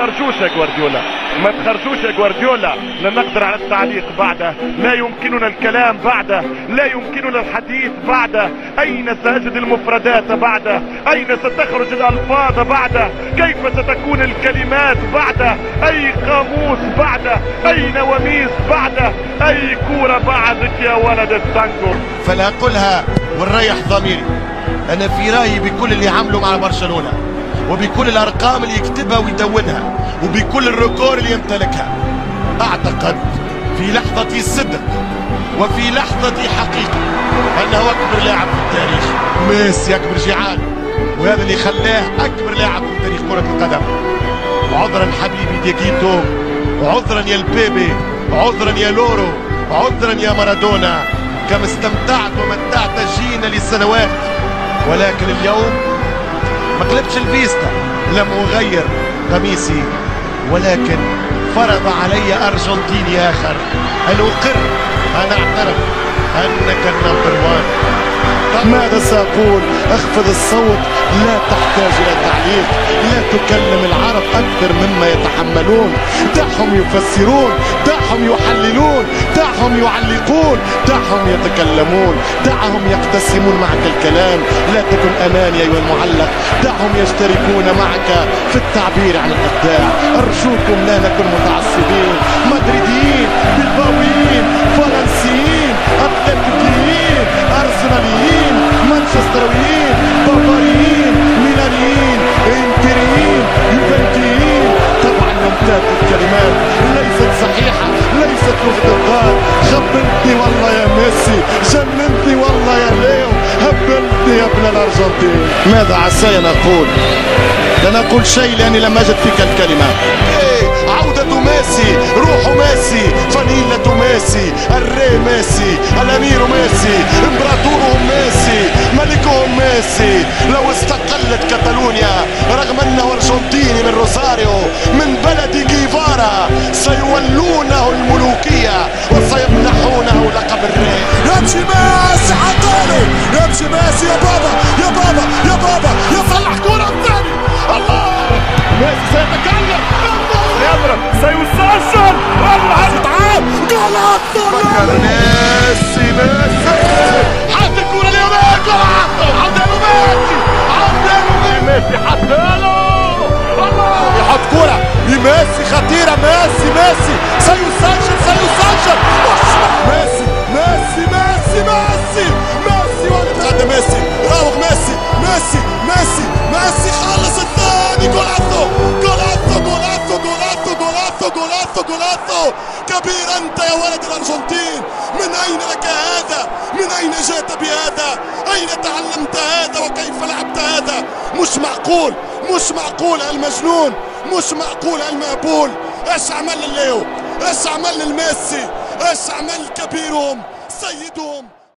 تخرجوش يا جوارديولا، ما تخرجوش يا جوارديولا، لا نقدر على التعليق بعده، لا يمكننا الكلام بعده، لا يمكننا الحديث بعده. اين سأجد المفردات بعده؟ اين ستخرج الالفاظ بعده؟ كيف ستكون الكلمات بعده؟ اي قاموس بعده؟ اي نواميس بعده؟ اي كورة بعدك يا ولد التانجو؟ فلا اقولها ونريح ضميري. انا في رايي بكل اللي عمله مع برشلونة، وبكل الارقام اللي يكتبها ويدونها، وبكل الركور اللي يمتلكها، اعتقد في لحظة صدق وفي لحظة حقيقة انه اكبر لاعب في التاريخ. ميسي اكبر جيعان، وهذا اللي خلاه اكبر لاعب في تاريخ كرة القدم. عذرا حبيبي دياغيتو، عذرا يا البيبي، عذرا يا لورو، عذرا يا مارادونا، كم استمتعت ومتعت جينا لسنوات، ولكن اليوم ما قلبتش الفيستا، لم اغير قميصي، ولكن فرض علي ارجنتيني اخر ان اقر، ان اعترف انك النمبر 1. ماذا سأقول؟ اخفض الصوت، لا تحتاج الى تعليق، لا تكلم العرب اكثر مما يتحملون، دعهم يفسرون، دعهم يحللون، دعهم يعلقون، دعهم يتكلمون، دعهم يقتسمون معك الكلام، لا تكن اناني ايها المعلق، دعهم يشتركون معك في التعبير عن الابداع. ارجوكم لا نكن متعصبين، مدريديين، بلباويين، فرنسيين، اتلتيكيين، ارسناليين، مانشسترويين، بافاريين، ميلانيين، انتريين، يوفنتيين. طبعا ممتاز الكلمات ليست صحيحة، ليست مصدقات. خبلتني والله يا ميسي، جننتني والله يا ليو، هبلتني يا ابن الارجنتين. ماذا عساي ان اقول؟ لن اقول شيء لاني لم اجد فيك الكلمة. عودة ميسي، روح ميسي، فانيلة ميسي، الري ميسي، الامير ميسي، امبراطورهم ميسي، ملكهم ميسي. لو استقلت كاتالونيا رغم انه ارجنتيني من روساريو من بلد جيفارا سيولونه الملوكية وسيمنحونه لقب الري. يمشي ميسي حطاني، يمشي ميسي يا بابا يا بابا يا بابا، يصلح كرة الثاني. الله، ميسي سيتكلم، يضرب، سيسجل، والله تعال جول ميسي ميسي حط الكرة اليمين، جول عودة ميسي، عودة ميسي حطها، الله يحط كرة لميسي خطيرة، ميسي ميسي سيسجل سيسجل، ميسي ميسي ميسي ميسي ميسي وتقدم ميسي، راوغ ميسي ميسي ميسي ميسي، خلص الثاني، جولاتو جولاتو جولاتو جولاتو جولاتو جولاتو جولاتو. كبير انت يا ولد الارجنتين، من اين لك هذا؟ من اين جئت بهذا؟ اين تعلمت هذا وكيف لعبت هذا؟ مش معقول، مش معقول المجنون، مش معقول المهبول. ايش عمل لليو؟ ايش عمل للميسي؟ ايش عمل كبيرهم سيدهم؟